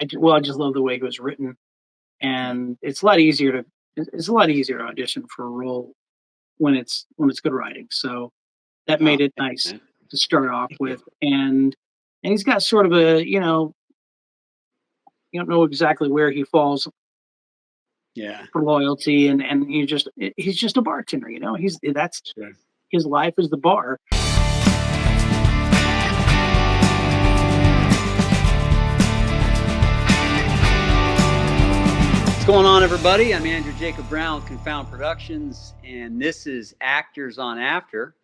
I just love the way it was written, and it's a lot easier to audition for a role when it's good writing. So that Oh, made it thank you, nice man. to start off Thank you. with, and he's got sort of a you don't know exactly where he falls Yeah, for loyalty, and he's just a bartender. That's sure. his life is the bar. What's going on, everybody? I'm Andrew Jacob Brown with Confound Productions, and this is Actors on After.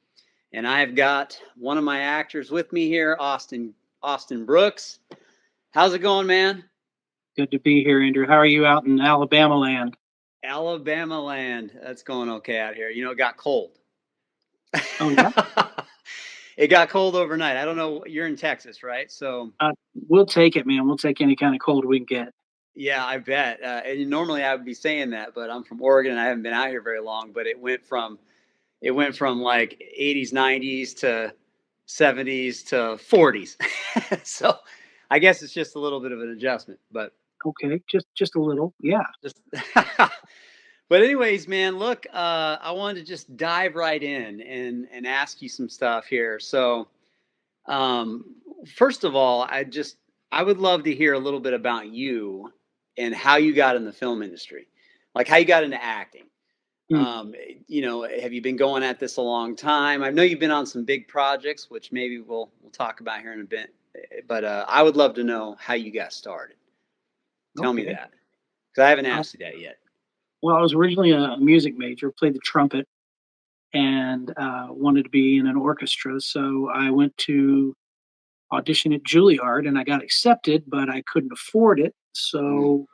And I've got one of my actors with me here, Austin Brooks. How's it going, man? Good to be here, Andrew. How are you out in Alabama land? Alabama land. That's going okay out here. It got cold. Oh yeah. It got cold overnight. I don't know. You're in Texas, right? So, We'll take it, man. We'll take any kind of cold we can get. yeah, I bet. And normally I would be saying that, but I'm from Oregon and I haven't been out here very long. But it went from like 80s, 90s to 70s to 40s. So, I guess it's just a little bit of an adjustment, but Okay, just a little. Yeah. just. But anyways, man, look, I wanted to just dive right in and ask you some stuff here. So, um, first of all, I would love to hear a little bit about you and how you got in the film industry, like how you got into acting. Hmm. Have you been going at this a long time? I know you've been on some big projects, which maybe we'll talk about here in a bit. But I would love to know how you got started. Tell me Okay. that, because I haven't Uh, asked you that yet. well, I was originally a music major, played the trumpet, and wanted to be in an orchestra. So I went to audition at Juilliard, and I got accepted, but I couldn't afford it. Mm. So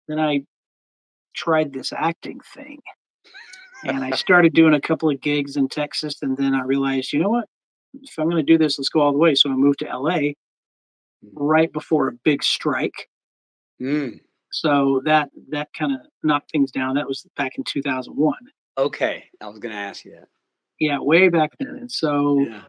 then I tried this acting thing, and I started doing a couple of gigs in Texas, and then I realized, you know what? If I'm going to do this, let's go all the way. So I moved to LA right before a big strike. Mm. So that kind of knocked things down. That was back in 2001. Okay, I was going to ask you that. Yeah, way back then. And so Yeah.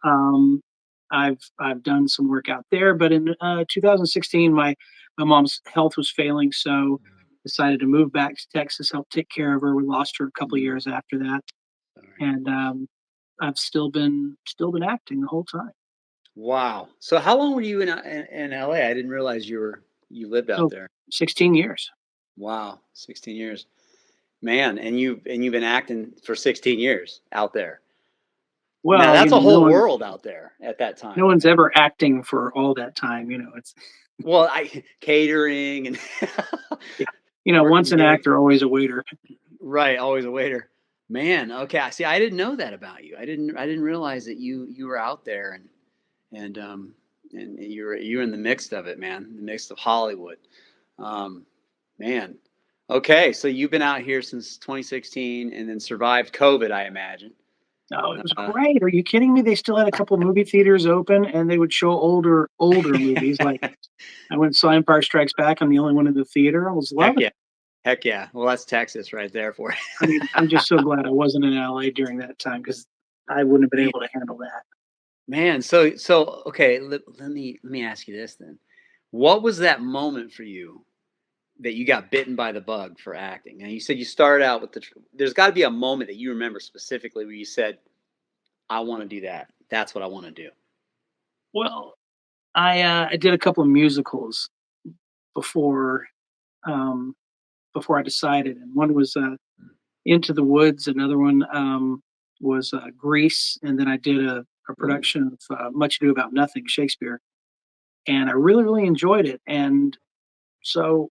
I've done some work out there, but in 2016, my mom's health was failing, so decided to move back to Texas, help take care of her. We lost her a couple of Mm. years after that, Sorry. and I've still been acting the whole time. Wow. So how long were you in LA? I didn't realize you lived out Oh, there. 16 years. Wow, 16 years. Man, and you've been acting for 16 years out there. Now Well, that's a whole world out there at that no time. one's ever acting for all that time. It's Well, I catering and yeah. Once working an gigs. actor, always a waiter. Right, always a waiter. Man, okay. See, I didn't know that about you. I didn't realize that you were out there and and you're in the midst of it, man. The midst of Hollywood. Um, Man. Okay, so you've been out here since 2016 and then survived COVID, I imagine. Oh, it was Uh, great. Are you kidding me? They still had a couple movie theaters open, and they would show older movies. Like I went and saw Empire Strikes Back. I'm the only one in the theater. I was Heck loving yeah. it. Heck yeah. Well, that's Texas right there for I mean, I'm just so glad I wasn't in LA during that time because I wouldn't have been you. able to handle that. Man, so okay, let me ask you this then. What was that moment for you that you got bitten by the bug for acting? And you said you started out with there's got to be a moment that you remember specifically where you said, "I want to do that. That's what I want to do." Well, I did a couple of musicals before um, before I decided, and one was Into the Woods. Another one was Grease, and then I did a Ooh. production of Much Ado About Nothing, Shakespeare, and I really really enjoyed it. And so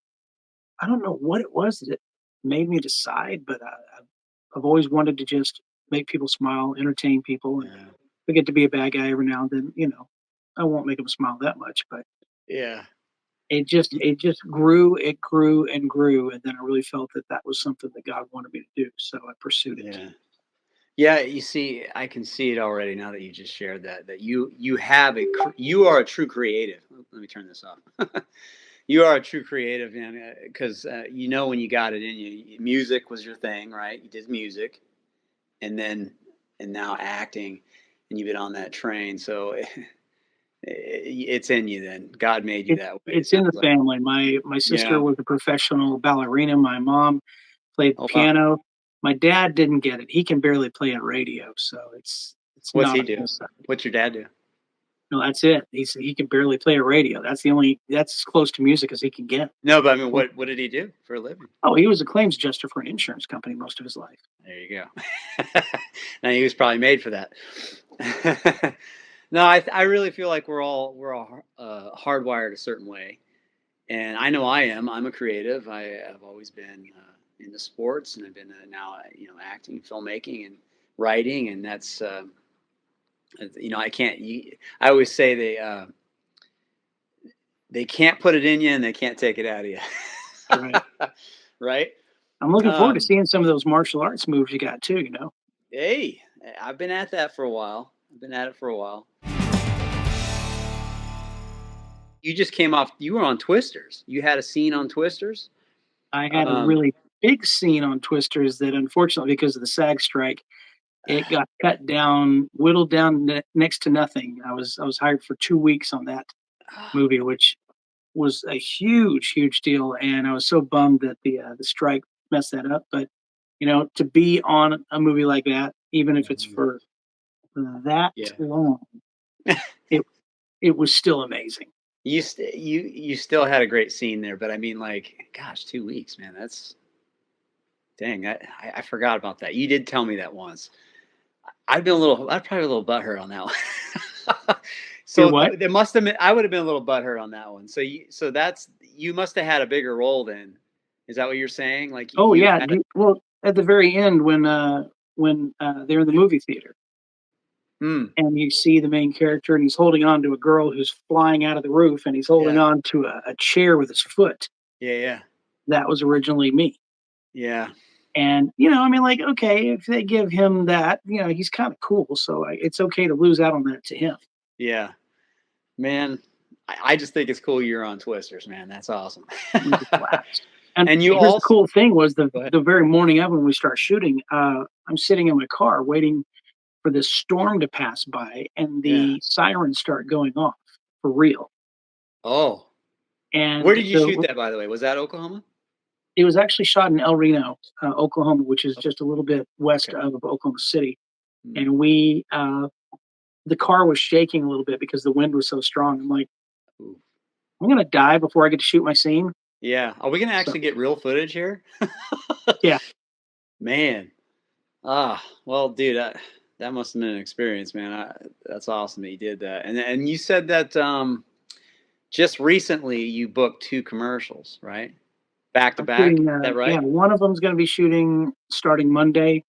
I don't know what it was that made me decide, but I've always wanted to just make people smile, entertain people, and Yeah. if I get to be a bad guy every now and then, I won't make them smile that much, but Yeah. it just grew, it grew and grew, and then I really felt that that was something that God wanted me to do, so I pursued it. Yeah. Yeah, you see, I can see it already now that you just shared that you have you are a true creative. Let me turn this off. You are a true creative, man, because when you got it in you, music was your thing, right? You did music, and then and now acting, and you've been on that train. So It's in you then. God made you It that way, it it's in sounds the like. family. My sister Yeah. was a professional ballerina. My mom played the Oh, wow. piano. My dad didn't get it. He can barely play a radio, so it's What's not he on do? his side. What's your dad do? No, that's it. He can barely play a radio. That's as close to music as he can get. No, but I mean, what did he do for a living? Oh, he was a claims adjuster for an insurance company most of his life. There you go. Now he was probably made for that. No, I really feel like we're all hardwired a certain way, and I know I am. I'm a creative. I have always been into sports, and I've been now acting, filmmaking, and writing, and that's I can't. I always say they can't put it in you, and they can't take it out of you. Right. Right? I'm looking forward to Um, seeing some of those martial arts moves you got too. Hey, I've been at that for a while. I've been at it for a while. You just came off. You were on Twisters. You had a scene on Twisters. I had a Um, really big scene on Twisters that, unfortunately, because of the SAG strike, it got cut down, whittled down next to nothing. I was hired for 2 weeks on that movie, which was a huge, huge deal, and I was so bummed that the strike messed that up. But to be on a movie like that, even if it's for that yeah. long, it it was still amazing. You still had a great scene there, but I mean, like, gosh, 2 weeks, man. That's dang. I forgot about that. You did tell me that once. I'd probably a little butthurt on that one. You're So what? there must have been. I would have been a little butthurt on that one. So that's you must have had a bigger role then. Is that what you're saying? Like Oh you yeah, had it. well, at the very end when they're in the movie theater Mm, and you see the main character and he's holding on to a girl who's flying out of the roof and he's holding yeah, on to a chair with his foot. yeah, That was originally me. yeah. And I mean, like, okay, if they give him that, he's kind of cool, so it's okay to lose out on that to him. Yeah, man, I just think it's cool you're on Twisters, man. That's awesome. It was a blast. And And you here's the also cool thing was the go ahead. the very morning of when we start shooting, I'm sitting in my car waiting for this storm to pass by and Yeah. the sirens start going off for real. Oh, where And did you shoot that, by the way? Was that Oklahoma? it was actually shot in El Reno, Oklahoma, which is Oh, just a little bit west okay. of Oklahoma City. Mm. And the car was shaking a little bit because the wind was so strong. I'm like, Ooh. I'm gonna die before I get to shoot my scene. Yeah. Are we gonna So actually get real footage here? yeah, Man. Well, dude, that must have been an experience, man. That's awesome that you did that. And you said that just recently you booked 2 commercials, right? Back to I'm back. Is shooting. that Yeah, right? one of them's gonna be shooting starting Monday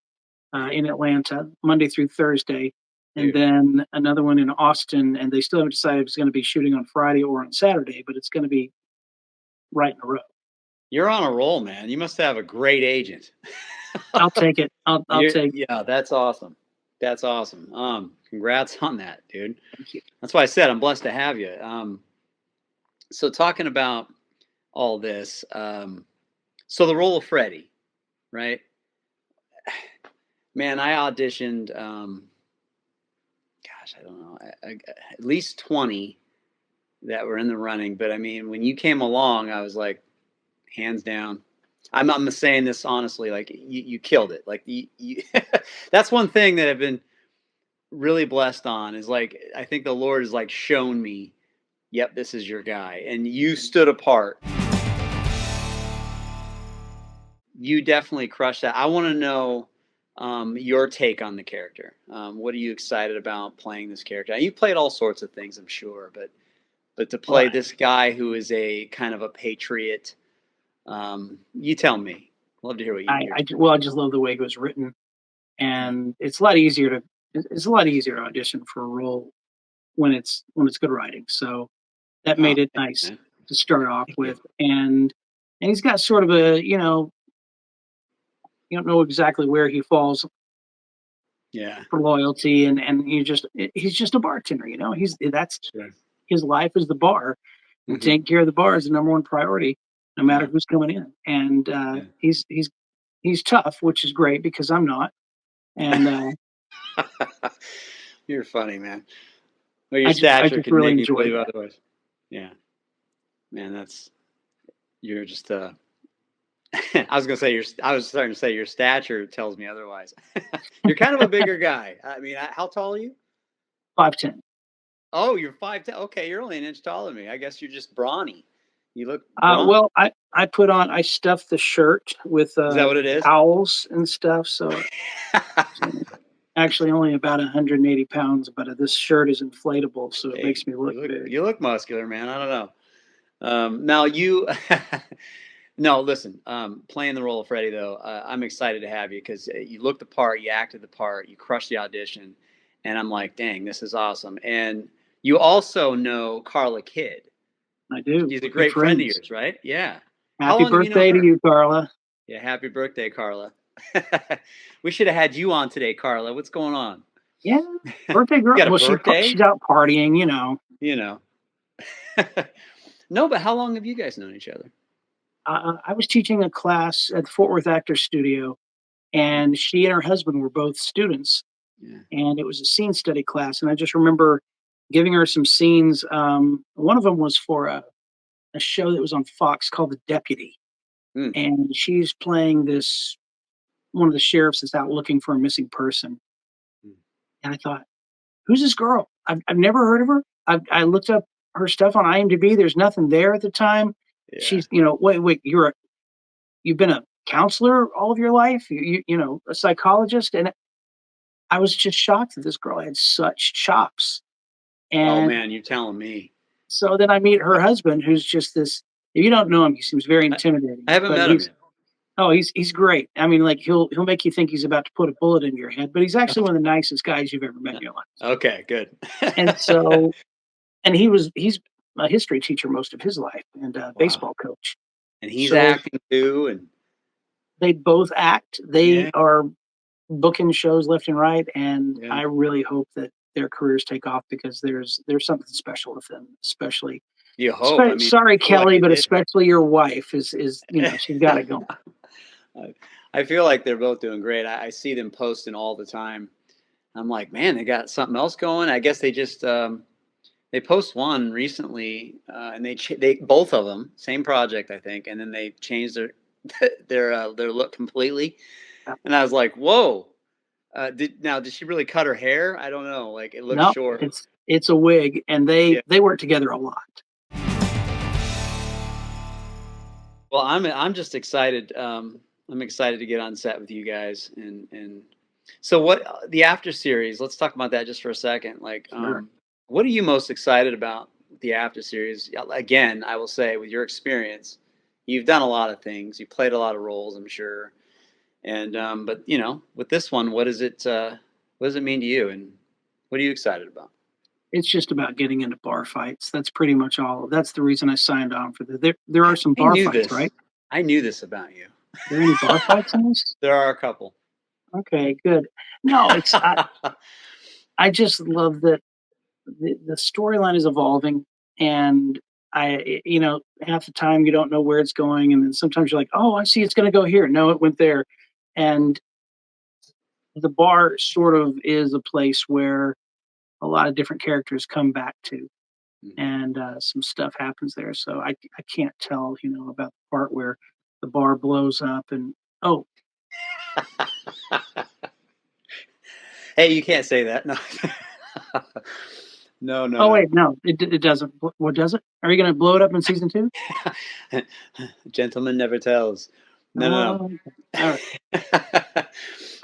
in Atlanta, Monday through Thursday, and Dude, then another one in Austin. And they still haven't decided if it's going to be shooting on Friday or on Saturday, but it's going to be right in a row. you're on a roll, man. You must have a great agent. I'll take it. I'll take. Yeah, that's awesome. That's awesome. Congrats on that, dude. Thank you. That's why I said I'm blessed to have you. So talking about all this, so the role of Freddie, right? Man, I auditioned. Gosh, I don't know, at least 20 that were in the running. But I mean, when you came along, I was like, hands down. I'm saying this honestly, like you killed it. Like that's one thing that I've been really blessed on is like I think the Lord has like shown me, yep, this is your guy, and you stood apart. You definitely crushed that. I want to know your take on the character. What are you excited about playing this character? You played all sorts of things, I'm sure, but to Well, play this guy who is a kind of a patriot, you tell me. Love to hear what you. I just love the way it was written, and it's a lot easier to audition for a role when it's good writing. So that Oh, made it thank you, nice man. to start off Thank you. with, and he's got sort of a you don't know exactly where he falls Yeah, for loyalty, and he's just a bartender. That's sure. his life is the bar, and Hmm. taking care of the bar is the number one priority, no matter Yeah, who's coming in. And yeah. he's tough, which is great because I'm not. And You're funny, man. Well, your I stature just could really make me enjoyed believe that. otherwise. Yeah, man, you're just I was gonna say I was starting to say your stature tells me otherwise. You're kind of a bigger guy. I mean, how tall are you? 5'10". Oh, you're 5'10". Okay, you're only an inch taller than me. I guess you're just brawny. You look brawny. Well, I stuffed the shirt with Is that what it is? owls and stuff, so actually only about 180 pounds, but this shirt is inflatable, so it Hey, makes me look big. you look muscular, man. I don't know. Now you, no, listen. Playing the role of Freddie, though, I'm excited to have you because you looked the part, you acted the part, you crushed the audition, and I'm like, dang, this is awesome. And you also know Carla Kidd. I do. She's a We're good great friend of friends. yours, right? Yeah. How Happy long have you known birthday to her? you, Carla. Yeah, happy birthday, Carla. We should have had you on today, Carla. What's going on? Yeah, birthday You girl. got a Well, birthday? she's out partying, you know. You know. No, but how long have you guys known each other? I was teaching a class at the Fort Worth Actors Studio, and she and her husband were both students, Yeah. and it was a scene study class. And I just remember giving her some scenes. One of them was for a show that was on Fox called The Deputy, Mm. and she's playing this one of the sheriffs that's out looking for a missing person. Mm. And I thought, who's this girl? I've never heard of her. I looked up her stuff on IMDb. There's nothing there at the time. Yeah. She's, wait, you've been a counselor all of your life. A psychologist, and I was just shocked that this girl had such chops. Oh And man, you're telling me. so then I meet her husband, who's just this. If you don't know him, he seems very I, intimidating, I haven't but met him yet. he's great. I mean, like he'll make you think he's about to put a bullet in your head, but he's actually one of the nicest guys you've ever met in your life. Okay, good. And he's a history teacher most of his life and a Wow. baseball coach. And he's So acting too, and they both act. They yeah, are booking shows left and right, and yeah. I really hope that their careers take off because there's something special with them, especially. You hope. I mean, Sorry, I feel like Kelly, they but did. especially your wife is she's got it going. I I feel like they're both doing great. I see them posting all the time. I'm like, man, they got something else going. I guess they just they post one recently, and they both of them same project, I think, and then they changed their look completely. And I was like, whoa. Did she really cut her hair? I don't know. Like it looks No, short. it's a wig, and Yeah. they work together a lot. Well, I'm just excited. I'm excited to get on set with you guys, and so what the after series. Let's talk about that just for a second. Like, Sure. what are you most excited about the after series? Again, I will say, with your experience, you've done a lot of things. You played a lot of roles, I'm sure. And but with this one, what is it? What does it mean to you? And what are you excited about? It's just about getting into bar fights. That's pretty much all. That's the reason I signed on for there are some I bar knew fights, this. right? I knew this about you. There any bar fights in this? There are a couple. Okay, good. No, I just love that the storyline is evolving, and half the time you don't know where it's going, and then sometimes you're like, oh, I see, it's going to go here. No, it went there, and the bar sort of is a place where a lot of different characters come back to, Mhm. and some stuff happens there. So I can't tell about the part where the bar blows up and oh Hey, you can't say that. No. No, no, oh no. wait, no, it doesn't. What does it? Are you going to blow it up in season two? Gentleman never tells. No, no, Oh, all right. no.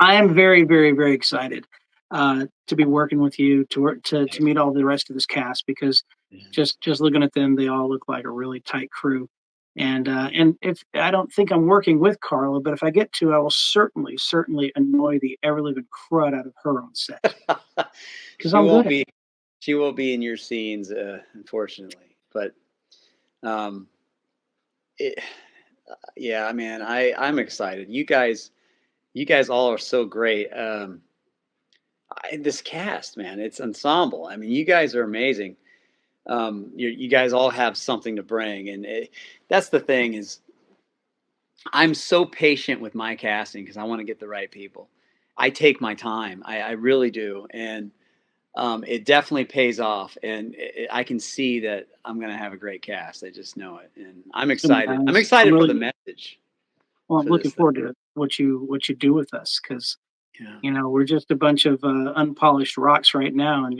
I am very, very, very excited to be working with you to work to Thanks. meet all the rest of this cast because Yeah. just looking at them, they all look like a really tight crew. And if I don't think I'm working with Carla, but if I get to, I will certainly annoy the ever living crud out of her on set because She I'm good won't at be it. she won't be in your scenes, unfortunately. But um it, yeah, man, I'm excited. You guys all are so great. This cast, man, it's ensemble. I mean, you guys are amazing. You guys all have something to bring, and that's the thing is I'm so patient with my casting because I want to get the right people. I take my time. I really do, and it definitely pays off, and I can see that I'm going to have a great cast. I just know it, and I'm It's gonna be excited. I'm nice. I'm excited for the really message well. I'm for looking this thing. forward to what you do with us because Yeah, we're just a bunch of unpolished rocks right now, and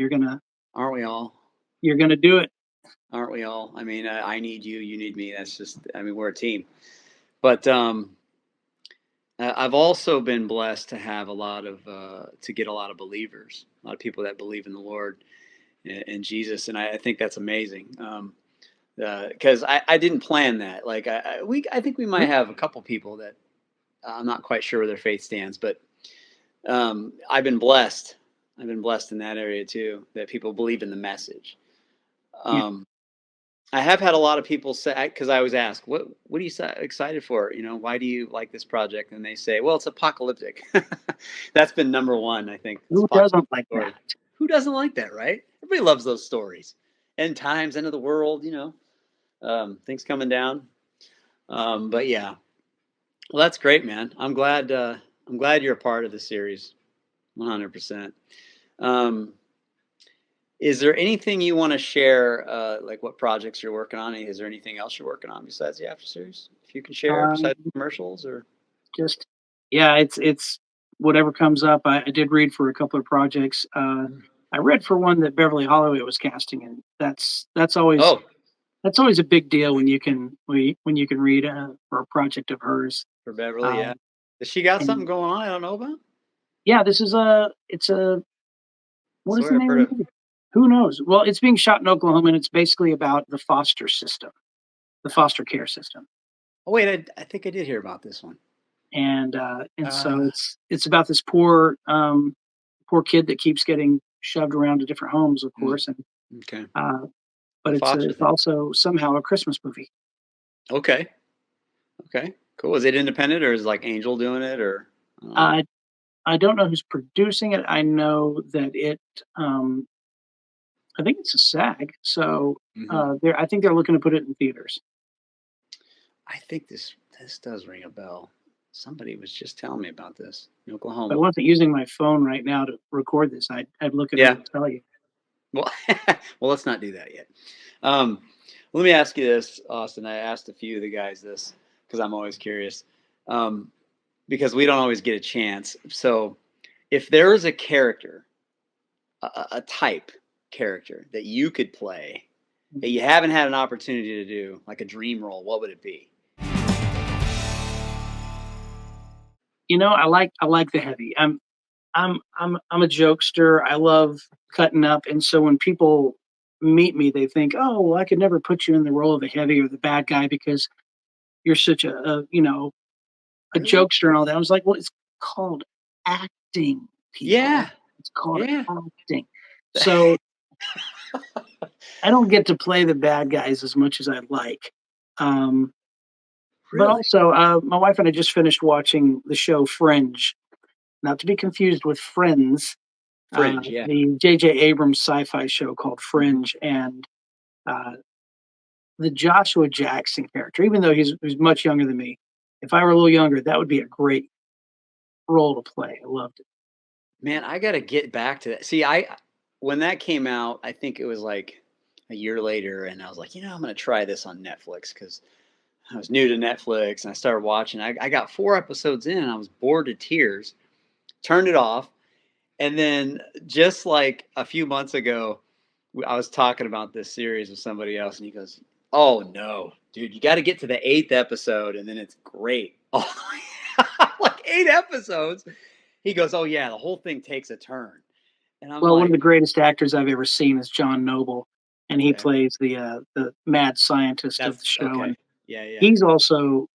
aren't we all? you're gonna do it. Aren't we all? I mean, I need you, you need me. That's just, I mean, we're a team. But I've also been blessed to have a lot of to get a lot of believers, a lot of people that believe in the Lord and Jesus, and I think that's amazing. Because I didn't plan that. Like I think we might have a couple people that I'm not quite sure where their faith stands, but I've been blessed. I've been blessed in that area too, that people believe in the message. Yeah, Um, I have had a lot of people say, because I was asked, what are you excited for? You know, why do you like this project? And they say, well, it's apocalyptic. That's been number one, I think. It's who apocalyptic doesn't like story. that? Who doesn't like that, right? Everybody loves those stories. End times, end of the world. Things coming down. But yeah, well, that's great, man. I'm glad. I'm glad you're a part of the series. 100%. Um, is there anything you want to share, like what projects you're working on? Is there anything else you're working on besides the after series? If you can share, Um, besides commercials, or just yeah, it's whatever comes up. I did read for a couple of projects. I read for one that Beverly Holloway was casting, and oh, that's always a big deal when when you can read for a project of hers. for Beverly, yeah. Um, Has she got something and going on I don't know about? yeah, this is a it's a what is Swear the I've name heard of of. the movie? Who knows? Well, it's being shot in Oklahoma, and it's basically about the foster system, the foster care system, Oh wait, I think I did hear about this one. and so Uh, it's about this poor kid that keeps getting shoved around to different homes, of mm, course, and okay, uh, the but foster it's thing. also somehow a Christmas movie. Okay, okay, cool. Is it independent or is like Angel doing it or I don't know? I I don't know who's producing it. I know that um, I think it's a SAG, so Hmm. I think they're looking to put it in theaters. I think this does ring a bell. Somebody was just telling me about this in If I Oklahoma. wasn't using my phone right now to record this, I'd look it up Yeah. and tell you. Well, well, let's not do that yet. Um, let me ask you this, Austin. I asked a few of the guys this because I'm always curious. Um, because we don't always get a chance. So, if there was a character, a type character that you could play that you haven't had an opportunity to do, like a dream role, what would it be? I like the heavy. I'm a jokester. I love cutting up, and so when people meet me, they think, "Oh, well, I could never put you in the role of the heavy or the bad guy because you're such a Really? jokester and all that." I was like, "Well, it's called acting, people. Yeah. It's called Yeah. acting." So I don't get to play the bad guys as much as I'd like. Um, but Really? also, my wife and I just finished watching the show Fringe, not to be confused with Friends, Fringe. Yeah. the J.J. Abrams sci-fi show called Hmm. Fringe, and uh, the Joshua Jackson character. Even though he's much younger than me, if I were a little younger, that would be a great role to play. I loved it. Man, I got to get back to that. See, I when that came out, I think it was like a year later, and I was like, I'm going to try this on Netflix because I was new to Netflix, and I started watching. I got 4 episodes in, and I was bored to tears. Turned it off, and then just like a few months ago, I was talking about this series with somebody else, and he goes, "Oh no, dude, you got to get to the 8th episode, and then it's great." Oh, like 8 episodes. He goes, "Oh yeah, the whole thing takes a turn," and I'm Well, one of the like, greatest actors I've ever seen is John Noble, and he "Okay, plays the mad scientist of the that's show, okay, and yeah, yeah." Is he's also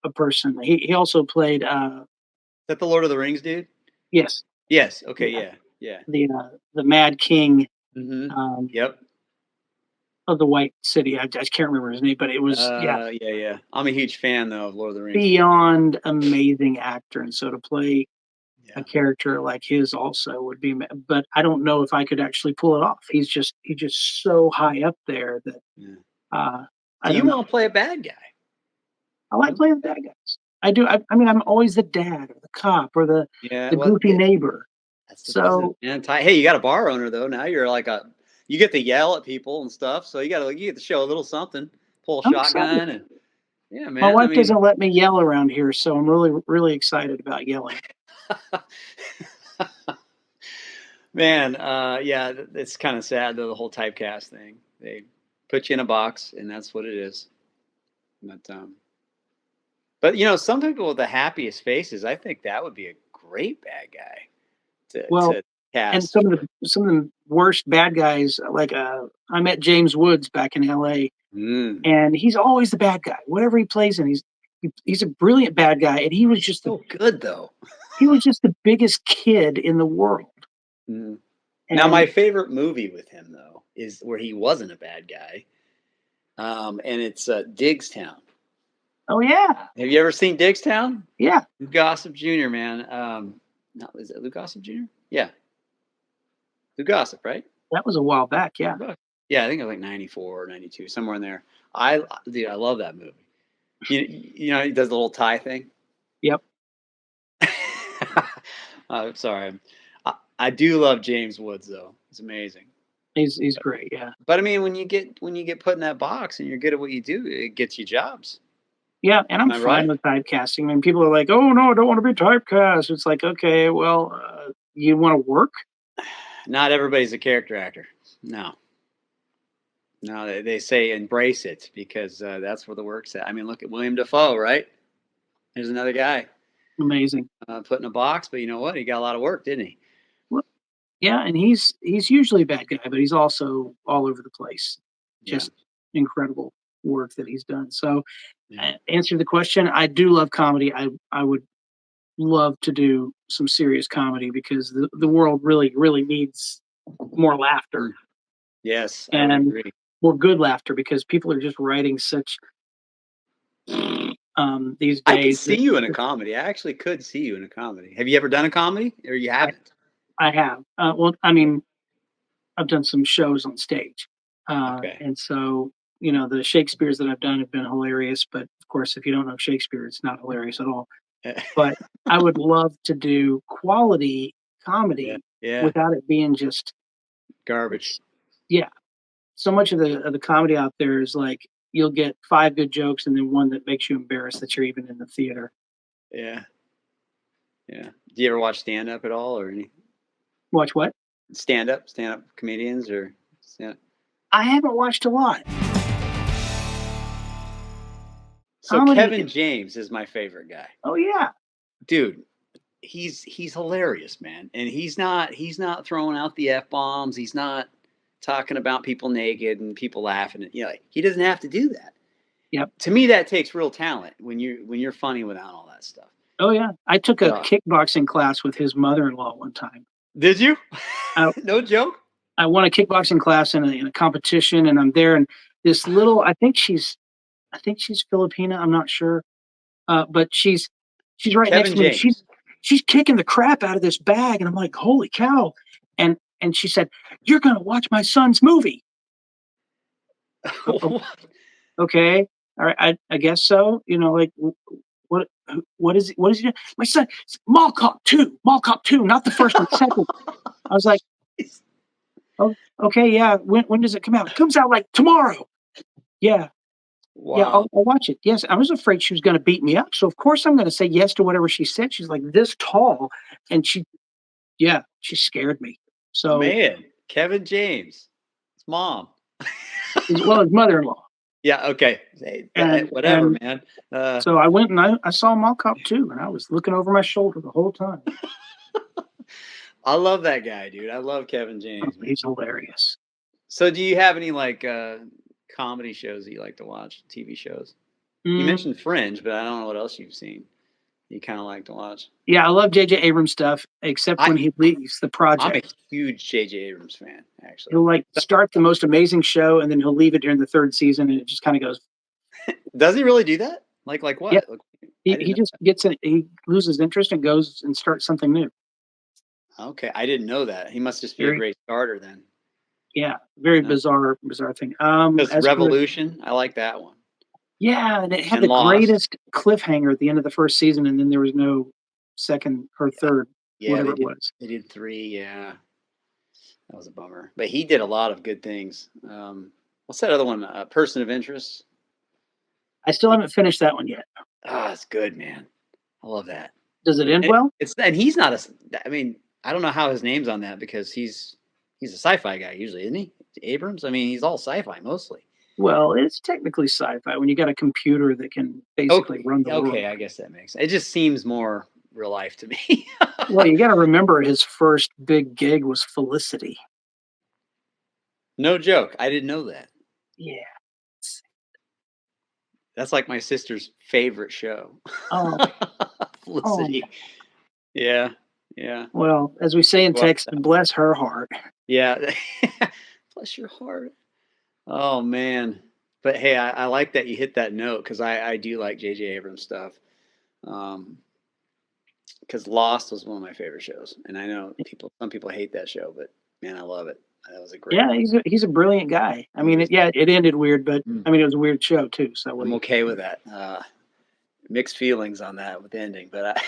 a person. He also played that the Lord of the Rings dude? yes, Yes. Okay. yeah, Yeah. Yeah. the Mad King Mm-hmm. um, Yep. of the White City. I just can't remember his name, but it was yeah, Yeah. Yeah. I'm a huge fan though of Lord of the Rings. beyond amazing actor, and so to play a Yeah. character like his also would be. But I don't know if I could actually pull it off. He's just so high up there that Yeah. uh, I So you don't know. want to play a bad guy? I like playing the bad guys. I do. I mean, I'm always the dad or the cop or Yeah. the Well, goofy neighbor. That's the business, So man. Hey, you got a bar owner though. Now you're like you get to yell at people and stuff. So you get to show a little something, pull a I'm excited. shotgun, and yeah, My man. I wife mean, doesn't let me yell around here, so I'm really excited about yelling. man, yeah, it's kind of sad though, the whole typecast thing. They put you in a box, and that's what it is. But some people with the happiest faces, I think that would be a great bad guy Well, to and cast for. some of the worst bad guys, like I met James Woods back in L.A. Mm. and he's always the bad guy. Whatever he plays in, he's a brilliant bad guy, and So good though. he was just the biggest kid in the world. Mm. Now, my And favorite movie with him though is where he wasn't a bad guy, and it's Digstown. oh yeah, Have you ever seen Digstown? yeah, Lou Gossip Jr., man. No, is it Lou Gossip Jr.? Yeah, Lou Gossip, right? that was a while back. Yeah, Yeah, I think it was like 94 or 92, somewhere in there. Dude, I love that movie. He does the little tie thing. yep, Sorry. I do love James Woods though. It's amazing. he's great. Yeah, But I mean, when you get put in that box and you're good at what you do, it gets you jobs. yeah, and I'm Am I fine right? with typecasting. I mean, people are like, "Oh no, I don't want to be typecast." It's like, okay, well, you want to work? Not everybody's a character actor. No, no, they say embrace it because that's where the work's at. I mean, look at William Dafoe, right? There's another guy Amazing. put in a box, but you know what? He got a lot of work, didn't he? Well, yeah, and he's usually a bad guy, but he's also all over the place. Yeah, Just incredible work that he's done. So, yeah. answer the question, I do love comedy. I would love to do some serious comedy because the world really needs more laughter Mm. Yes, I would and agree. more good laughter because people are just writing such these I could days see that you in a comedy. I actually could see you in a comedy. Have you ever done a comedy, or you I, haven't? I have. Well, I mean, I've done some shows on stage, Okay. and so the Shakespeare's that I've done have been hilarious. But of course, if you don't know Shakespeare, it's not hilarious at all. But I would love to do quality Yeah, comedy yeah. without it being just Garbage. yeah. So much of the comedy out there is like you'll get five good jokes and then one that makes you embarrassed that you're even in the theater. Yeah, yeah. Do you ever watch stand up at all, or any Watch what? stand up comedians, or stand? I haven't watched a lot. So Comedy Kevin is James is my favorite guy, oh yeah. dude. He's hilarious, man, and he's not throwing out the f bombs. He's not talking about people naked and people laughing. He doesn't have to do that. Yep. To me, that takes real talent when you're funny without all that stuff. Oh yeah. I took a So, kickboxing class with his mother-in-law one time. did you? I, No joke. I won a kickboxing class in a competition and I'm there and this little I think she's Filipina, I'm not sure. But she's right next Kevin to me. James. She's kicking the crap out of this bag and I'm like, "Holy cow." And she said, "You're going to watch my son's movie." "Oh, okay. All right. I guess so." Like what what is he doing? My son, Mall Cop 2, not the first one, second. I was like, "Oh, okay, yeah. When does it come out?" "It comes out like tomorrow." "Yeah. Yeah, Wow. I'll watch it." Yes, I was afraid she was gonna beat me up, so of course I'm gonna say yes to whatever she said. She's like this tall, and she scared me. So, Man, Kevin James. His mom. as well as mother-in-law, Yeah, okay. Hey, whatever, and man. so I went and I saw Mall Cop 2, and I was looking over my shoulder the whole time. I love that guy, dude. I love Kevin Oh, James, man. he's hilarious. So do you have any like comedy shows that you like to watch, TV shows? You Mm, mentioned Fringe, but I don't know what else you've seen you kind of like to watch. yeah, I love J.J. Abrams stuff, except I when he leaves the I'm a project. huge J.J. Abrams fan, actually. He'll, like, start the most amazing show, and then he'll leave it during the 3rd season, and it just kinda goes Does he really do that? Like yeah, what? Like, I he didn't know just gets in he loses interest and goes and starts something new. that. Okay, I didn't know that. He must just be a Very great starter then. yeah, very No. bizarre thing. Because As for Revolution, I like that one. yeah, and it had And the Lost. greatest cliffhanger at the end of the 1st season, and then there was no 2nd or 3rd. Yeah, whatever it was. they did 3, yeah. That was a bummer. But he did a lot of good things. What's that other one? Person of Interest? I still He haven't finished that one yet. it's good, man. I love that. Does it end And well? and he's not I mean, I don't know how his name's on that because he's a sci-fi guy usually, isn't he? Abrams? I mean, he's all sci-fi mostly. Well, it's technically sci-fi when you got a computer that can basically Okay, run the okay, world. I guess that makes it just seems more real life to me. Well, you got to remember his first big gig was Felicity. No joke. I didn't know that. Yeah. That's like my sister's favorite show. Oh, oh. Felicity. Yeah, yeah. Well, as we say in Well, Texas, bless her heart. yeah. Bless your heart. Oh man. But hey, I like that you hit that note because I do like J.J. Abrams stuff. Um, because Lost was one of my favorite shows, and I know some people hate that show, but man, I love it. That was a great Yeah, one. he's a brilliant guy. I He mean, is. it ended weird, but Mm, I mean, it was a weird show too. So what do I'm you? okay with that. Mixed feelings on that with the ending, but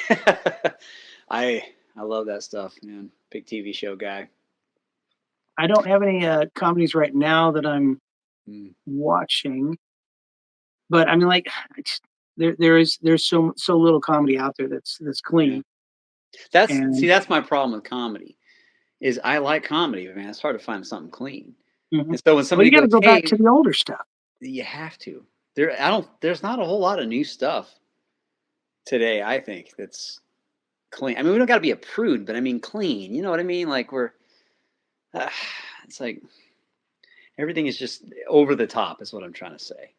I, I love that stuff, man. Big TV show guy. I don't have any comedies right now that I'm Mm, watching, but I mean, like, there's so little comedy out there that's yeah, clean. And that's my problem with comedy is I like comedy, but man, it's hard to find something clean. mhm. And so when Well, somebody you got to goes, go back to "Hey, the older stuff. you have to," I don't. There's not a whole lot of new stuff today. I think that's clean. I mean, we don't got to be a prude, but I mean clean. You know what I mean? Like uh, it's like everything is just over the top. Is what I'm trying to say.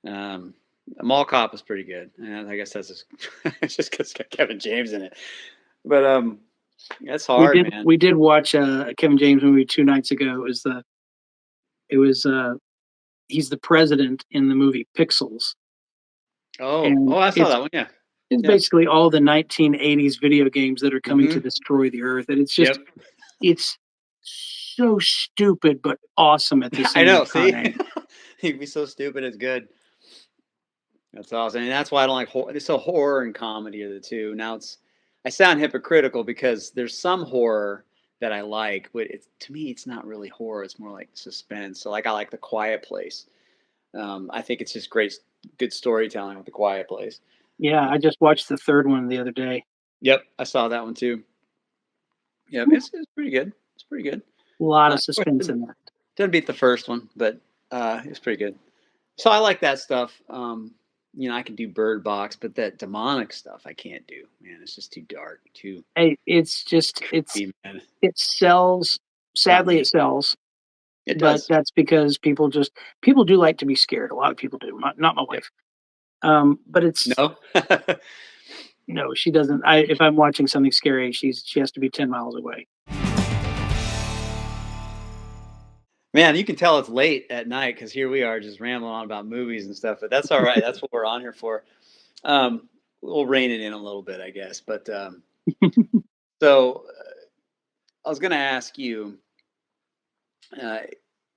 Um, Mall Cop is pretty good, and I guess that's just, it's just because it's got Kevin James in it. But that's hard, man. We did watch a Kevin James movie 2 nights ago. It was he's the president in the movie Pixels, and I saw that one. Yeah, it's yeah. basically all the 1980s video games that are coming to Hmm. destroy the earth, and Yep. it's so stupid but awesome at the I same know. See, time. he'd be so stupid. It's good. That's awesome, and that's why I don't like horror. So horror and comedy are the two. Now I sound hypocritical because there's some horror that I like, but to me, it's not really horror. It's more like suspense. So like I like The Quiet Place. I think it's just good storytelling with The Quiet Place. Yeah, I just watched the third one the other day. Yep, I saw that one too. Yep, it's pretty good. It's pretty good. A lot of Of course, suspense in that. didn't beat the first one, but it's pretty good. So I like that stuff. I can do Bird Box, but that demonic stuff I can't do. Man, it's just too dark, too Hey, it's just creepy, man. it sells. Not Sadly, me. it sells, It but does. that's because people do like to be scared. A lot of people do. Not my Yep. wife. But it's No. no, she doesn't. I if I'm watching something scary, she has to be 10 miles away. Man, you can tell it's late at night because here we are just rambling on about movies and stuff. But that's all right. That's what we're on here for. We'll rein it in a little bit, I guess. But so I was going to ask you. Uh,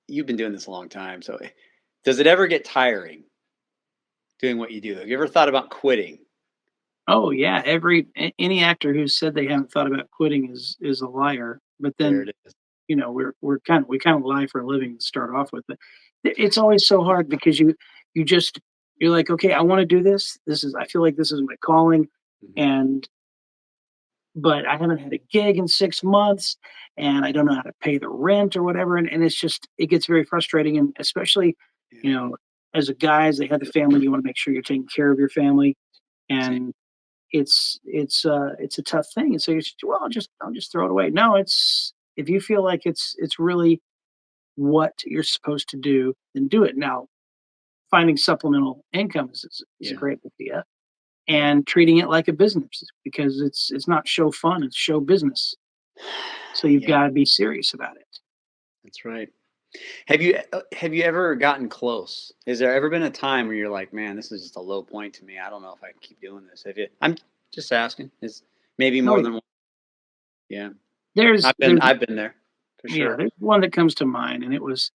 you've been doing this a long time, so does it ever get tiring doing what you do? Have you ever thought about quitting? Oh yeah, any actor who said they haven't thought about quitting is a liar. But There then it is. we kind of lie for a living to start off with. But it's always so hard because you just you're like, okay, I want to do this. I feel like this is my calling, Mhm. and but I haven't had a gig in 6 months, and I don't know how to pay the rent or whatever, and it gets very frustrating, and especially you Yeah. know as a guy, as they have the family, you want to make sure you're taking care of your family, Same. and it's a tough thing. And so you should, well, I'll just throw it away. No, it's if you feel like it's really what you're supposed to do, then do it. Now, finding supplemental income is a Yeah. great idea, Yeah. and treating it like a business because it's not show fun, it's show business. So you've Yeah. got to be serious about it. That's right. Have you ever gotten close? Has there ever been a time where you're like, man, this is just a low point to me. I don't know if I can keep doing this. Have you? I'm just asking. Is maybe Oh more yeah, than one? Yeah. there's there's I've been there for yeah, sure. there's one that comes to mind, and it was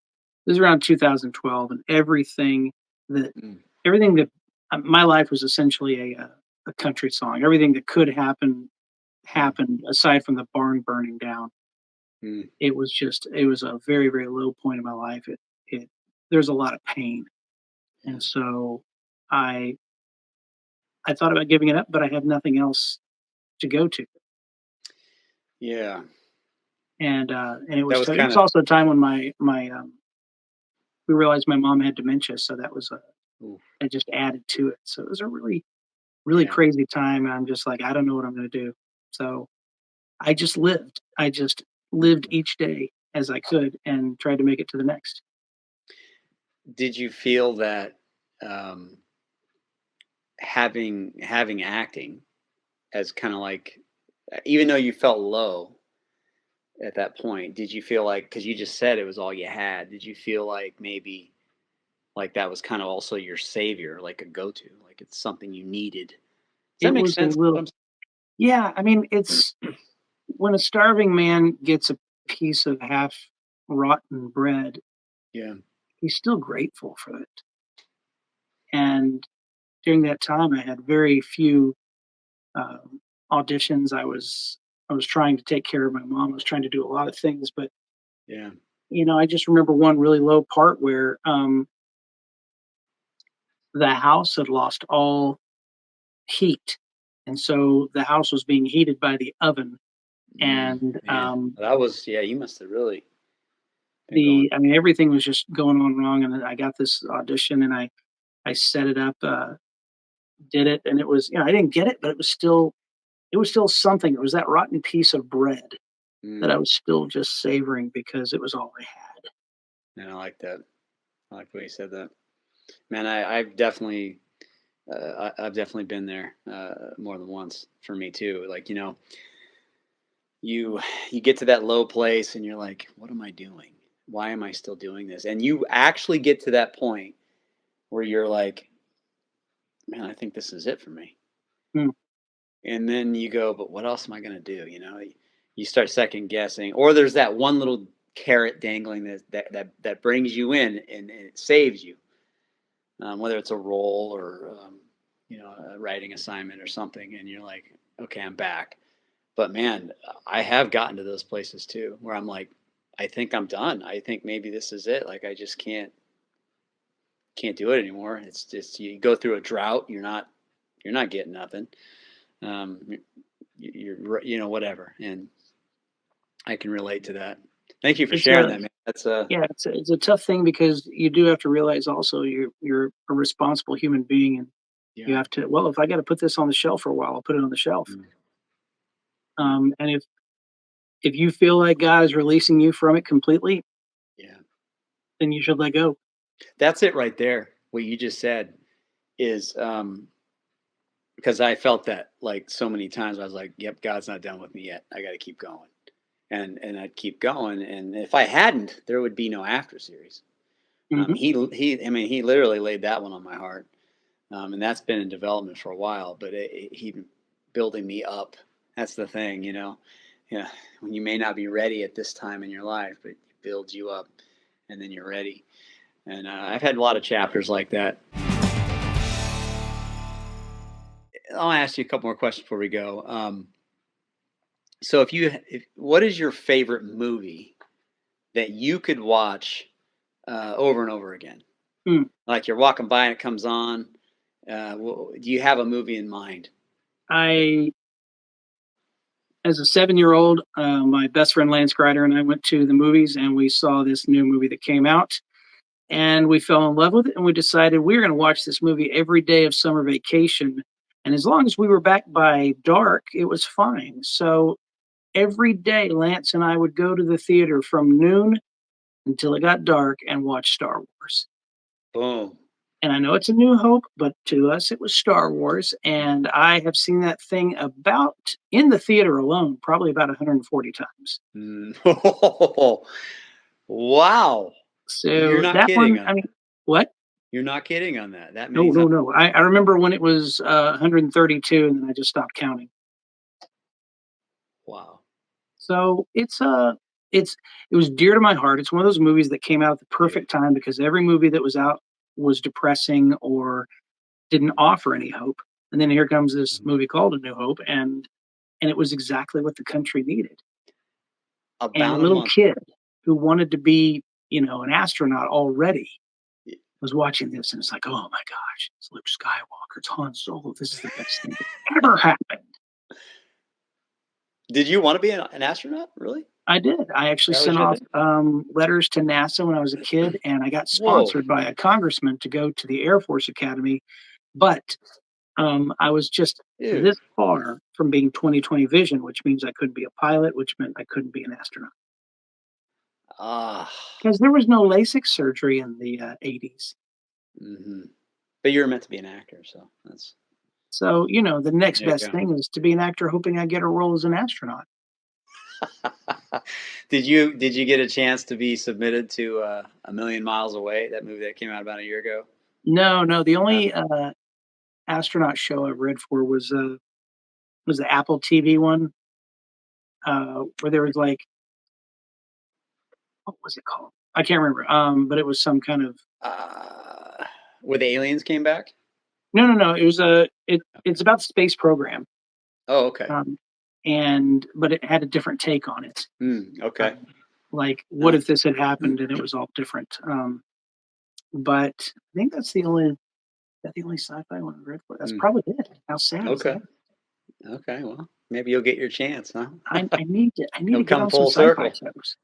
around 2012, and that Mm. everything that my life was essentially a country song. Everything that could happen happened aside from the barn burning down. Mm. It was a very, very low point in my life. It There's a lot of pain. Yeah. And so I I thought about giving it up, but I had nothing else to go to. Yeah. And it That was was it kind was of. also a time when we realized my mom had dementia, so that just added to it. So it was a really, really Yeah. crazy time. And I'm just like, I don't know what I'm going to do. So I just lived. I just lived each day as I could and tried to make it to the next. Did you feel that um, having acting as kind of like, even though you felt low at that point, did you feel like, because you just said it was all you had, did you feel like maybe like that was kind of also your savior, like a go-to, like it's something you needed? Does that It make was a sense? little, yeah. I mean, it's when a starving man gets a piece of half rotten bread, Yeah. he's still grateful for it. And during that time, I had very few um, auditions. I was trying to take care of my mom. I was trying to do a lot of things, but Yeah. I just remember one really low part where the house had lost all heat, and so the house was being heated by the oven. And Man, that was, yeah. You must have really been going. I mean, everything was just going on wrong. And then I got this audition, and I set it up, did it, and it was, I didn't get it, but it was still something. It was that rotten piece of bread that I Mm, was still just savoring because it was all I had. man, I like that. I like the way you said that. Man, I've definitely, I've definitely been there more than once for me too. Like, you you get to that low place and you're like, what am I doing? Why am I still doing this? And you actually get to that point where you're like, man, I think this is it for me. Mm. And then you go, but what else am I going to do? You start second guessing, or there's that one little carrot dangling that brings you in and it saves you, whether it's a role or a writing assignment or something, and you're like, okay, I'm back. But man, I have gotten to those places too, where I'm like, I think I'm done. I think maybe this is it. Like I just can't do it anymore. It's just you go through a drought. You're not getting nothing. Um, you're whatever, and I can relate to that. Thank you for It's sharing a that, man. That's Yeah, it's a tough thing because you do have to realize also you're a responsible human being, and you yeah. have to, well, if I got to put this on the shelf for a while, I'll put it on the shelf. Mm, yeah. And if you feel like God is releasing you from it completely, Yeah. then you should let go. That's it right there. What you just said is because I felt that like so many times. I was like, "Yep, God's not done with me yet. I got to keep going," and I'd keep going. And if I hadn't, there would be no after series. Hmm. I mean, he literally laid that one on my heart, and that's been in development for a while. But he building me up. That's the thing, Yeah, when you may not be ready at this time in your life, but it builds you up, and then you're ready. And I've had a lot of chapters like that. I'll ask you a couple more questions before we go. So, if what is your favorite movie that you could watch over and over again? Mm. Like you're walking by and it comes on. Do you have a movie in mind? I, as a 7-year-old, my best friend Lance Grider and I went to the movies, and we saw this new movie that came out, and we fell in love with it, and we decided we were going to watch this movie every day of summer vacation. And as long as we were back by dark, it was fine. So every day, Lance and I would go to the theater from noon until it got dark and watch Star Wars. Boom. And I know it's a New Hope, but to us it was Star Wars. And I have seen that thing about in the theater alone, probably about 140 times. Mm. Wow. You're So not that kidding one, on I mean, that. what? You're not kidding on that. That No, many no, times. no. I remember when it was 132, and then I just stopped counting. Wow. So it was dear to my heart. It's one of those movies that came out at the Yeah. perfect time because every movie that was out was depressing or didn't offer any hope. And then here comes this Mhm. movie called A New Hope, and and it was exactly what the country needed. And a About a little month. kid who wanted to be, an astronaut already Y- was watching this, and it's like, oh my gosh, it's Luke Skywalker, it's Han Solo. This is the best thing that ever happened. Did you want to be an astronaut? Really? I did. I actually That was sent your off thing? letters to NASA when I was a kid, and I got Whoa. sponsored by a congressman to go to the Air Force Academy. But I was just Dude. this far from being 20/20 vision, which means I couldn't be a pilot, which meant I couldn't be an astronaut Ah. because there was no LASIK surgery in the 80s. Hmm. But you were meant to be an actor, so that's So, the next there you best go. thing is to be an actor, hoping I get a role as an astronaut. Did you get a chance to be submitted to A Million Miles Away, that movie that came out about a year ago? No, no, the Uh, only astronaut show I read for was the Apple TV one, where there was like, what was it called? I can't remember. But it was some kind of uh, where the aliens came back? no, no, no. It was it's about the space program, Oh, okay. um, and but it had a different take on it. Okay. Um, like, what No. if this had happened and it was all different? But I think that's the only sci-fi one I read for. That's Mm, probably it. How sad is okay. that? Okay. Well, maybe you'll get your chance, huh? I need to It'll get come on some full sci-fi circle. shows.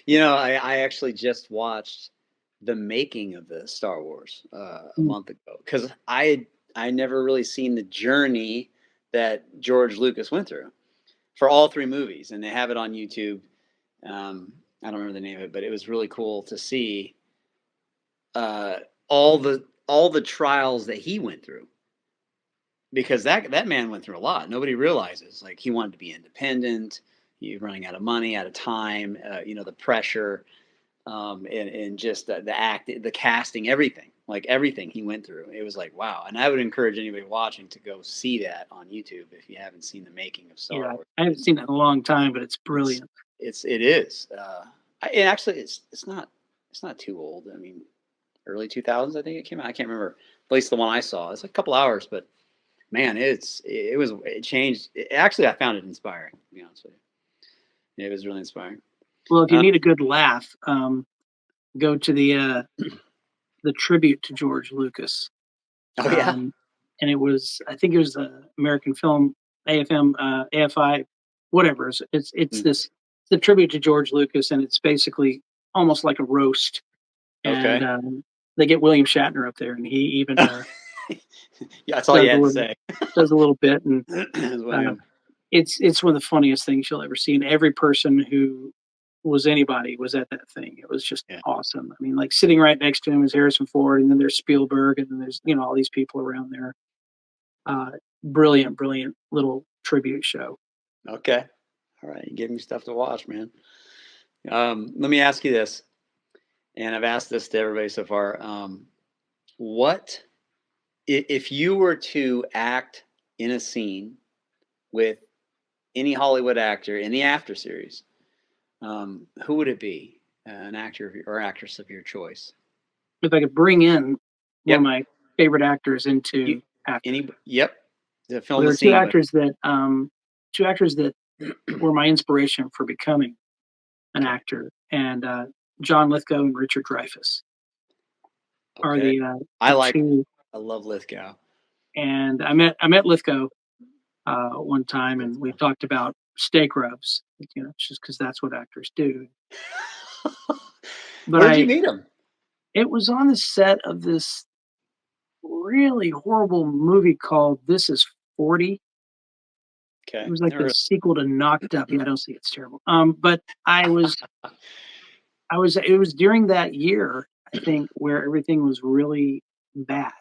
I actually just watched the making of the Star Wars a Mm, month ago because I never really seen the journey that George Lucas went through for all three movies, and they have it on YouTube. I don't remember the name of it, but it was really cool to see uh, all the trials that he went through because that man went through a lot. Nobody realizes like he wanted to be independent. He running out of money, out of time. The pressure and just the act, the casting, everything, like everything he went through. It was like wow. And I would encourage anybody watching to go see that on YouTube if you haven't seen the making of Star yeah, Wars. I haven't seen it in a long time, but it's It's brilliant. it is. And actually, it's not too old. I mean, early 2000s. I think it came out. I can't remember. At least the one I saw. It's a couple hours, but man, it changed. Actually, I found it inspiring. To be honest with you, it was really inspiring. Well, if you Uh, need a good laugh, go to the tribute to George Lucas. oh yeah. Um, and I think it was the American Film AFM, AFI, whatever. It's Mm, this the tribute to George Lucas, and it's basically almost like a roast. And okay. they get William Shatner up there, and he even Yeah, that's all you does a had to little say. bit, and It was uh, William. it's one of the funniest things you'll ever see. And every person who was anybody was at that thing. It was just Yeah. awesome. I mean, like sitting right next to him is Harrison Ford, and then there's Spielberg, and then there's all these people around there. Brilliant, brilliant little tribute show. Okay. All right. You gave me stuff to watch, man. Let me ask you this, and I've asked this to everybody so far. What if you were to act in a scene with any Hollywood actor in the After series? Who would it be? An actor or actress of your choice? If I could bring in one of Yep. my favorite actors You into acting, Yep. To well, film there a are two scene with. actors that were my inspiration for becoming an Okay. actor, and John Lithgow and Richard Dreyfuss are Okay. I the like. two. I love Lithgow. And I met Lithgow one time, and we Lithgow. talked about steak rubs, just because that's what actors do. But Where'd you meet him? it was on the set of this really horrible movie called This Is 40. It Okay. was like the Never. sequel to Knocked Up. Yeah, I don't see it's terrible. But it was during that year, I think, where everything was really bad.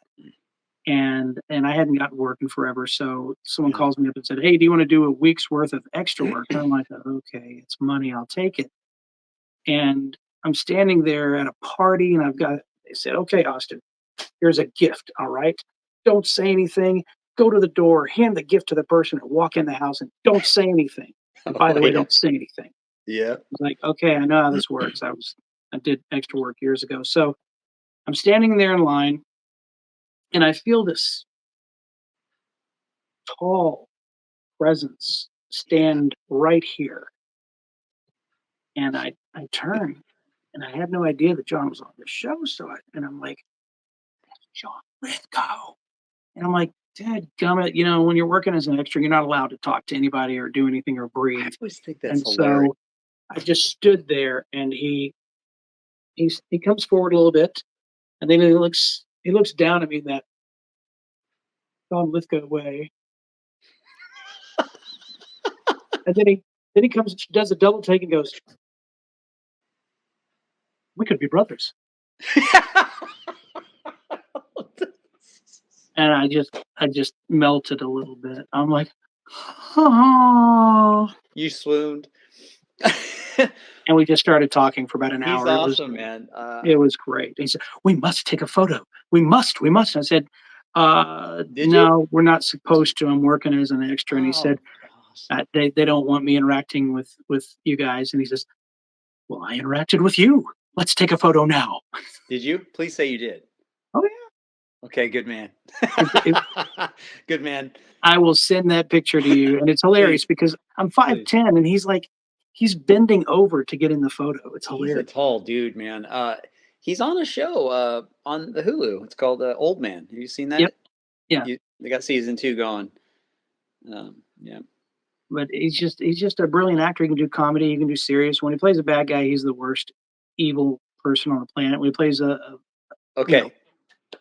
And I hadn't gotten work in forever, so someone Yeah. calls me up and said, "Hey, do you want to do a week's worth of extra work?" And I'm like, "Okay, it's money, I'll take it." And I'm standing there at a party, and they said, "Okay, Austin, here's a gift. All right, don't say anything. Go to the door, hand the gift to the person, and walk in the house, and don't say anything. And by Oh the way, yeah. don't say anything." I Yeah. was like, "Okay, I know how this works. I did extra work years ago." So I'm standing there in line, and I feel this tall presence stand right here. And I turn and I had no idea that John was on the show. And I'm like, John Lithgow. And I'm like, Dad gummit, when you're working as an extra, you're not allowed to talk to anybody or do anything or I breathe. always think that's And hilarious. so I just stood there and he comes forward a little bit and then he looks down at me in that John Lithgow way. And then he comes does a double take and goes, we could be brothers. And I just melted a little bit. I'm like, oh. You swooned. And we just started talking for about an He's hour. awesome, man. It was great. He said, we must take a photo. We must. And I said, Did you? no, we're not supposed to. I'm working as an extra. And he said, awesome. they don't want me interacting with you guys. And he says, well, I interacted with you. Let's take a photo now. Did you? Please say you did. Oh, yeah. Okay, good man. Good man. I will send that picture to you. And it's hilarious because I'm 5'10", and he's bending over to get in the photo. It's hilarious. He's a tall dude, man. He's on a show on the Hulu. It's called Old Man. Have you seen that? Yep. Yeah. They got season 2 going. Yeah. But he's just a brilliant actor. He can do comedy. He can do serious. When he plays a bad guy, he's the worst evil person on the planet. When he plays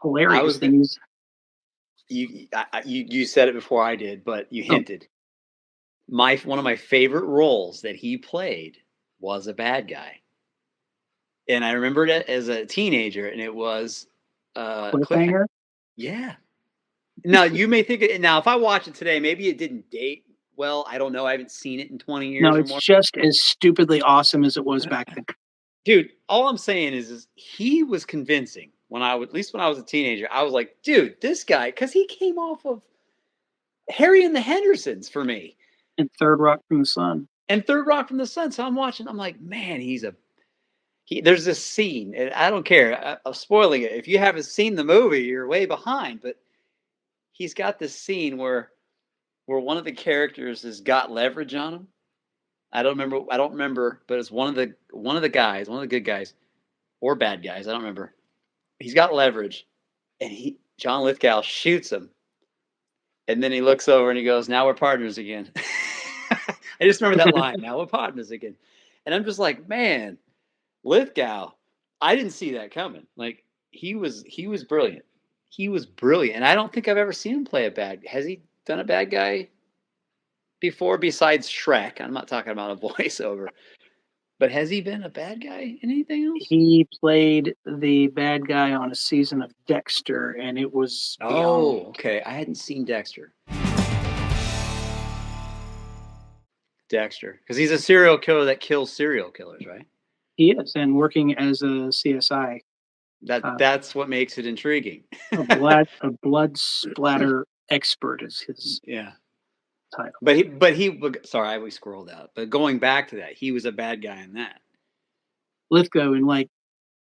hilarious things. You said it before I did, but you hinted. One of my favorite roles that he played was a bad guy, and I remembered it as a teenager, and it was Cliffhanger. Yeah. Now you may think it. Now, if I watch it today, maybe it didn't date well. I don't know. I haven't seen it in 20 years. No, it's just as stupidly awesome as it was back then. Dude, all I'm saying is he was convincing at least when I was a teenager. I was like, dude, this guy, because he came off of Harry and the Hendersons for me. And Third Rock from the Sun. So I'm watching, I'm like, man, there's this scene, and I don't care. I'm spoiling it. If you haven't seen the movie, you're way behind, but he's got this scene where one of the characters has got leverage on him. I don't remember, but it's one of the good guys or bad guys. I don't remember. He's got leverage, and John Lithgow shoots him, and then he looks over and he goes, "Now we're partners again." I just remember that line. Now we're partners again, and I'm just like, man, Lithgow. I didn't see that coming. Like he was brilliant. He was brilliant, and I don't think I've ever seen him play a bad. Has he done a bad guy before besides Shrek? I'm not talking about a voiceover. But has he been a bad guy in anything else? He played the bad guy on a season of Dexter, and it was beyond. Okay. I hadn't seen Dexter. Because he's a serial killer that kills serial killers, right? He is, and working as a CSI. That's what makes it intriguing. a blood splatter expert is his title. But he sorry, we scrolled out. But going back to that, he was a bad guy in that. Lithgow in I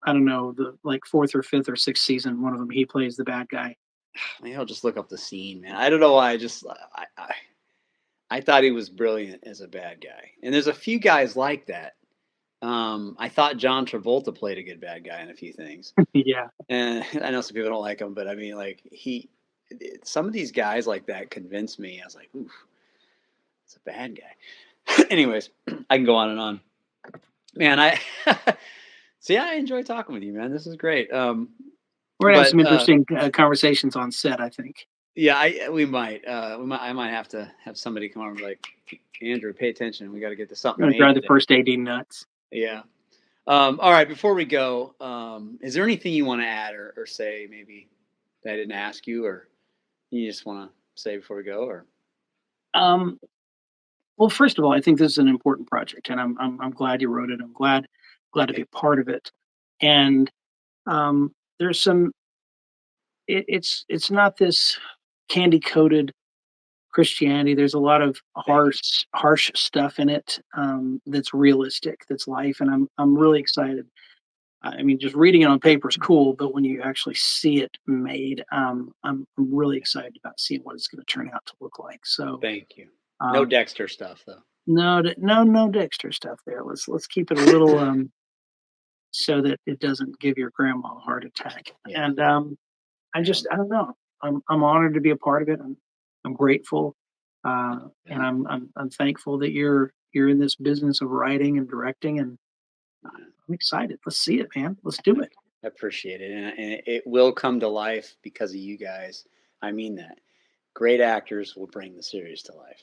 don't know, the fourth or fifth or sixth season, one of them, he plays the bad guy. Maybe I'll just look up the scene, man. I don't know why. I thought he was brilliant as a bad guy, and there's a few guys like that. I thought John Travolta played a good bad guy in a few things. Yeah, and I know some people don't like him, but I mean, some of these guys like that convinced me. I was like, oof, it's a bad guy. Anyways, I can go on and on. Man, I enjoy talking with you, man. This is great. We're gonna have some interesting conversations on set, I think. Yeah, we might. I might have to have somebody come over and be like, Andrew, pay attention. We got to get to something. I'm gonna drive the first AD nuts. Yeah. All right. Before we go, is there anything you want to add or say maybe that I didn't ask you, or you just want to say before we go, or? Well, first of all, I think this is an important project, and I'm glad you wrote it. I'm glad to be part of it. And there's some. It's not this candy coated Christianity. There's a lot of harsh stuff in it that's realistic, that's life, and I'm really excited. I mean, just reading it on paper is cool, but when you actually see it made, I'm really excited about seeing what it's going to turn out to look like. So thank you. No Um, Dexter stuff though. no Dexter stuff there. Let's keep it a little so that it doesn't give your grandma a heart attack. Yeah. And I don't know. I'm honored to be a part of it. I'm grateful, and Yeah. I'm thankful that you're in this business of writing and directing, and Yeah. I'm excited. Let's see it, man. Let's do it. I appreciate it, and it will come to life because of you guys. I mean that. Great actors will bring the series to life.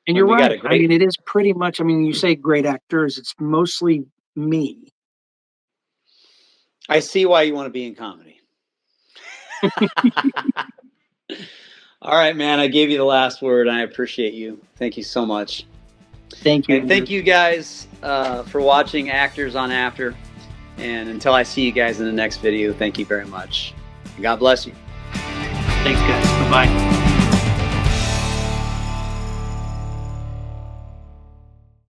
And And you're we got a right. I mean, great. it is pretty much. I mean, you say great actors. It's mostly me. I see why you want to be in comedy. All right, man. I gave you the last word. I appreciate you. Thank you so much. Thank you. And thank you guys for watching Actors on After. And until I see you guys in the next video, thank you very much. God bless you. Thanks, guys. Bye bye.